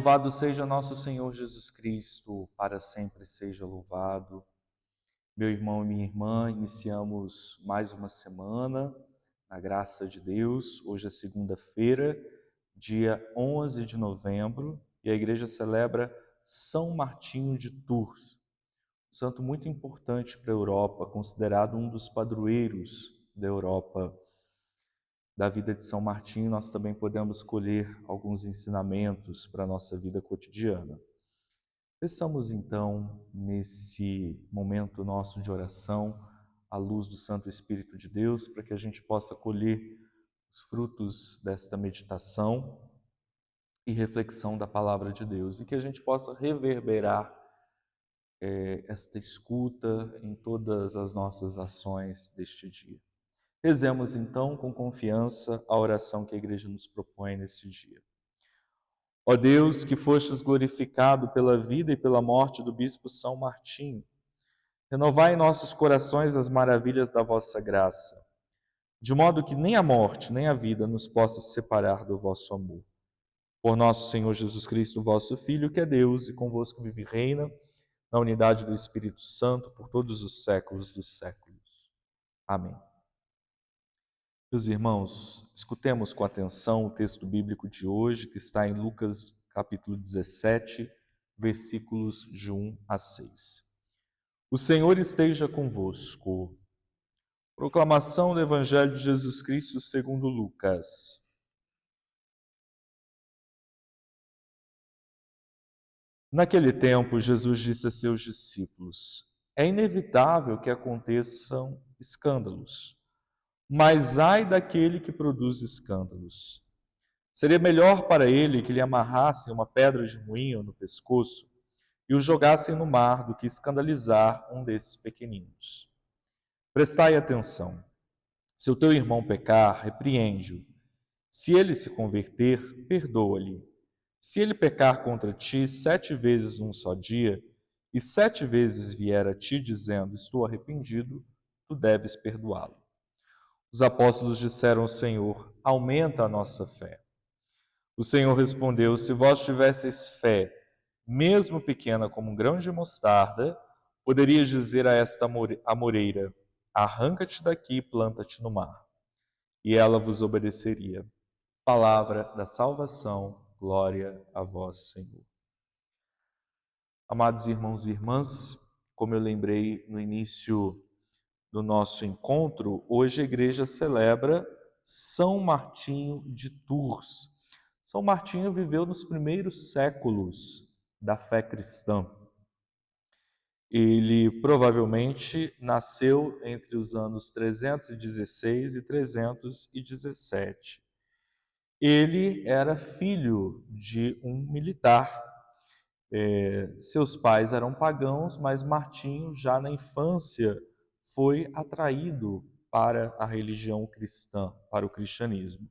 Louvado seja nosso Senhor Jesus Cristo, para sempre seja louvado. Meu irmão e minha irmã, iniciamos mais uma semana, na graça de Deus. Hoje é segunda-feira, dia 11 de novembro, e a igreja celebra São Martinho de Tours, um santo muito importante para a Europa, considerado um dos padroeiros da Europa. Da vida de São Martinho, nós também podemos colher alguns ensinamentos para a nossa vida cotidiana. Peçamos então, nesse momento nosso de oração, a luz do Santo Espírito de Deus, para que a gente possa colher os frutos desta meditação e reflexão da Palavra de Deus, e que a gente possa reverberar esta escuta em todas as nossas ações deste dia. Rezemos então com confiança a oração que a Igreja nos propõe nesse dia. Ó Deus, que fostes glorificado pela vida e pela morte do bispo São Martinho, renovai em nossos corações as maravilhas da vossa graça, de modo que nem a morte, nem a vida nos possa separar do vosso amor. Por nosso Senhor Jesus Cristo, vosso Filho, que é Deus, e convosco vive e reina, na unidade do Espírito Santo, por todos os séculos dos séculos. Amém. Meus irmãos, escutemos com atenção o texto bíblico de hoje, que está em Lucas capítulo 17, versículos de 1 a 6. O Senhor esteja convosco. Proclamação do Evangelho de Jesus Cristo segundo Lucas. Naquele tempo, Jesus disse a seus discípulos: É inevitável que aconteçam escândalos, mas ai daquele que produz escândalos. Seria melhor para ele que lhe amarrassem uma pedra de moinho no pescoço e o jogassem no mar do que escandalizar um desses pequeninos. Prestai atenção. Se o teu irmão pecar, repreende-o. Se ele se converter, perdoa-lhe. Se ele pecar contra ti 7 vezes num só dia, e 7 vezes vier a ti dizendo, estou arrependido, tu deves perdoá-lo. Os apóstolos disseram ao Senhor, aumenta a nossa fé. O Senhor respondeu, se vós tivesseis fé, mesmo pequena como um grão de mostarda, poderias dizer a esta amoreira, arranca-te daqui e planta-te no mar. E ela vos obedeceria. Palavra da salvação, glória a vós, Senhor. Amados irmãos e irmãs, como eu lembrei no início do nosso encontro, hoje a igreja celebra São Martinho de Tours. São Martinho viveu nos primeiros séculos da fé cristã. Ele provavelmente nasceu entre os anos 316 e 317. Ele era filho de um militar. Seus pais eram pagãos, mas Martinho, já na infância, foi atraído para a religião cristã, para o cristianismo.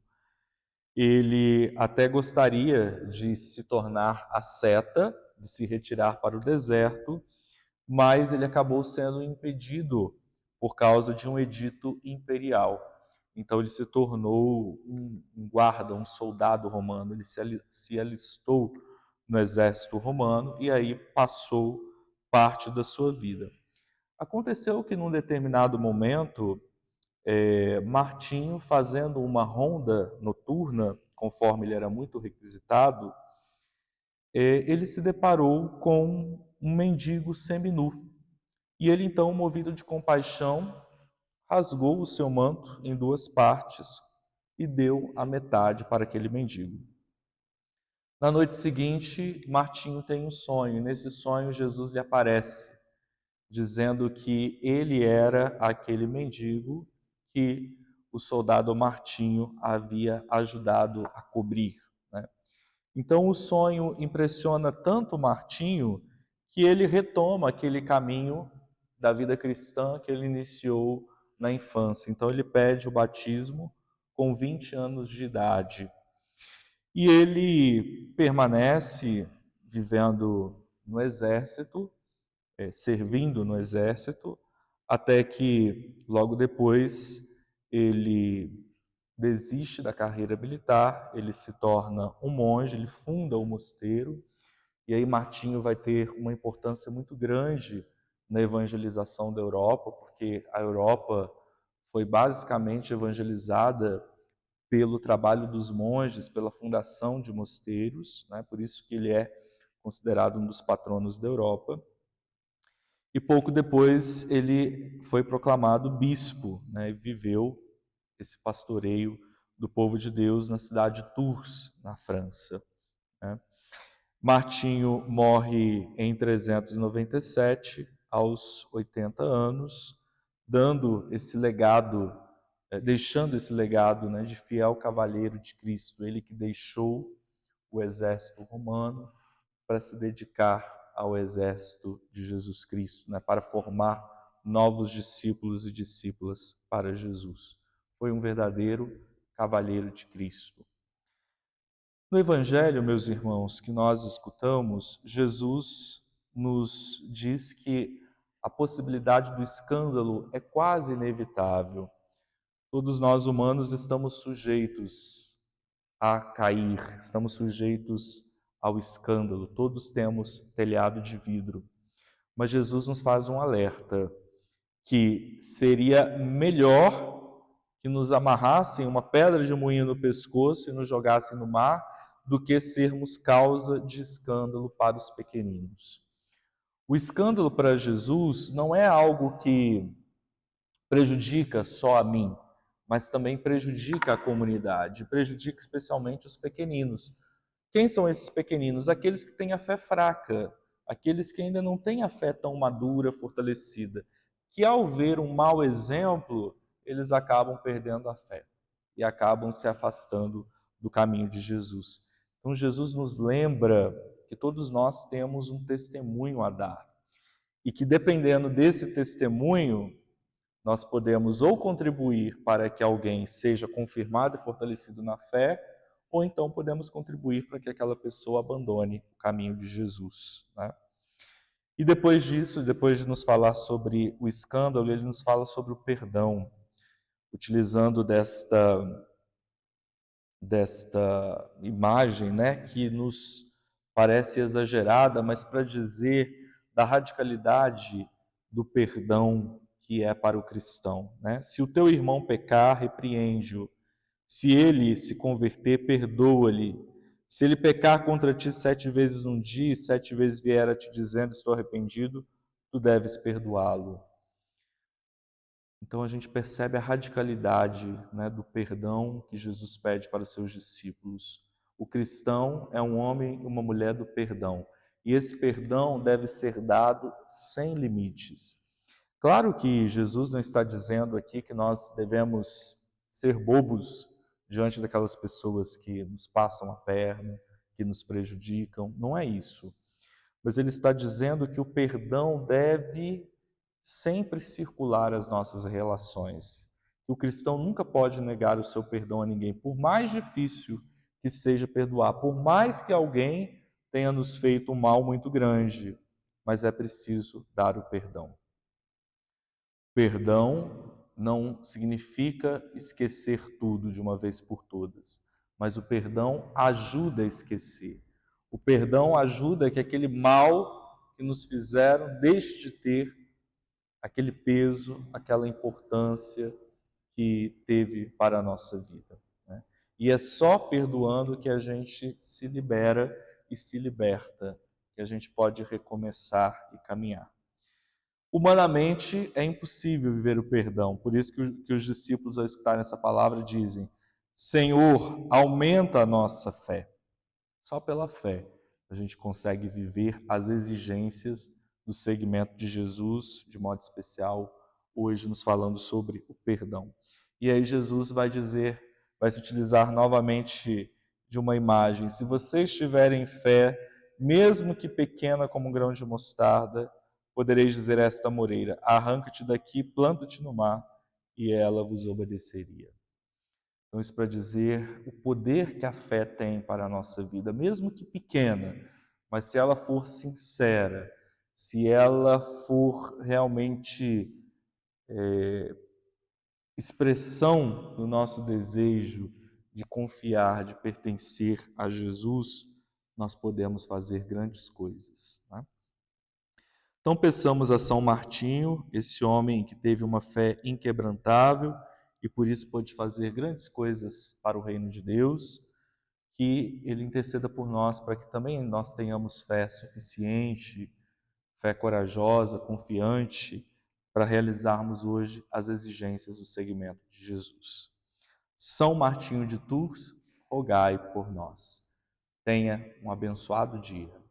Ele até gostaria de se tornar asceta, de se retirar para o deserto, mas ele acabou sendo impedido por causa de um edito imperial. Então ele se tornou um guarda, um soldado romano, ele se alistou no exército romano e aí passou parte da sua vida. Aconteceu que num determinado momento, Martinho, fazendo uma ronda noturna, conforme ele era muito requisitado, ele se deparou com um mendigo seminu. E ele então, movido de compaixão, rasgou o seu manto em 2 partes e deu a metade para aquele mendigo. Na noite seguinte, Martinho tem um sonho, e nesse sonho Jesus lhe aparece, dizendo que ele era aquele mendigo que o soldado Martinho havia ajudado a cobrir, né? Então o sonho impressiona tanto Martinho que ele retoma aquele caminho da vida cristã que ele iniciou na infância. Então ele pede o batismo com 20 anos de idade. E ele permanece vivendo no exército, servindo no exército, até que logo depois ele desiste da carreira militar, ele se torna um monge, ele funda o mosteiro, e aí Martinho vai ter uma importância muito grande na evangelização da Europa, porque a Europa foi basicamente evangelizada pelo trabalho dos monges, pela fundação de mosteiros, né? Por isso que ele é considerado um dos patronos da Europa. E pouco depois ele foi proclamado bispo, né? E viveu esse pastoreio do povo de Deus na cidade de Tours, na França, né? Martinho morre em 397, aos 80 anos, dando esse legado, deixando esse legado, né, de fiel cavalheiro de Cristo, ele que deixou o exército romano para se dedicar ao exército de Jesus Cristo, né, para formar novos discípulos e discípulas para Jesus. Foi um verdadeiro cavalheiro de Cristo. No Evangelho, meus irmãos, que nós escutamos, Jesus nos diz que a possibilidade do escândalo é quase inevitável. Todos nós humanos estamos sujeitos a cair, estamos sujeitos ao escândalo, todos temos telhado de vidro. Mas Jesus nos faz um alerta que seria melhor que nos amarrassem uma pedra de moinho no pescoço e nos jogassem no mar, do que sermos causa de escândalo para os pequeninos. O escândalo para Jesus não é algo que prejudica só a mim, mas também prejudica a comunidade, prejudica especialmente os pequeninos. Quem são esses pequeninos? Aqueles que têm a fé fraca, aqueles que ainda não têm a fé tão madura, fortalecida, que ao ver um mau exemplo, eles acabam perdendo a fé e acabam se afastando do caminho de Jesus. Então Jesus nos lembra que todos nós temos um testemunho a dar e que dependendo desse testemunho, nós podemos ou contribuir para que alguém seja confirmado e fortalecido na fé, ou então podemos contribuir para que aquela pessoa abandone o caminho de Jesus, né? E depois disso, depois de nos falar sobre o escândalo, ele nos fala sobre o perdão, utilizando desta imagem, né, que nos parece exagerada, mas para dizer da radicalidade do perdão que é para o cristão, né? Se o teu irmão pecar, repreende-o. Se ele se converter, perdoa-lhe. Se ele pecar contra ti 7 vezes num dia e 7 vezes vier a te dizendo, estou arrependido, tu deves perdoá-lo. Então a gente percebe a radicalidade, né, do perdão que Jesus pede para os seus discípulos. O cristão é um homem e uma mulher do perdão. E esse perdão deve ser dado sem limites. Claro que Jesus não está dizendo aqui que nós devemos ser bobos diante daquelas pessoas que nos passam a perna, que nos prejudicam. Não é isso. Mas ele está dizendo que o perdão deve sempre circular as nossas relações. O cristão nunca pode negar o seu perdão a ninguém, por mais difícil que seja perdoar, por mais que alguém tenha nos feito um mal muito grande, mas é preciso dar o perdão. Perdão não significa esquecer tudo de uma vez por todas, mas o perdão ajuda a esquecer. O perdão ajuda que aquele mal que nos fizeram deixe de ter aquele peso, aquela importância que teve para a nossa vida, né? E é só perdoando que a gente se libera e se liberta, que a gente pode recomeçar e caminhar. Humanamente é impossível viver o perdão, por isso que os discípulos, ao escutarem essa palavra, dizem: Senhor, aumenta a nossa fé. Só pela fé a gente consegue viver as exigências do segmento de Jesus, de modo especial, hoje nos falando sobre o perdão. E aí Jesus vai dizer, vai se utilizar novamente de uma imagem: se vocês tiverem fé, mesmo que pequena como um grão de mostarda, podereis dizer a esta moreira: arranca-te daqui, planta-te no mar, e ela vos obedeceria. Então, isso para dizer o poder que a fé tem para a nossa vida, mesmo que pequena, mas se ela for sincera, se ela for realmente expressão do nosso desejo de confiar, de pertencer a Jesus, nós podemos fazer grandes coisas, né? Então, peçamos a São Martinho, esse homem que teve uma fé inquebrantável e por isso pôde fazer grandes coisas para o reino de Deus, que ele interceda por nós para que também nós tenhamos fé suficiente, fé corajosa, confiante, para realizarmos hoje as exigências do seguimento de Jesus. São Martinho de Tours, rogai por nós. Tenha um abençoado dia.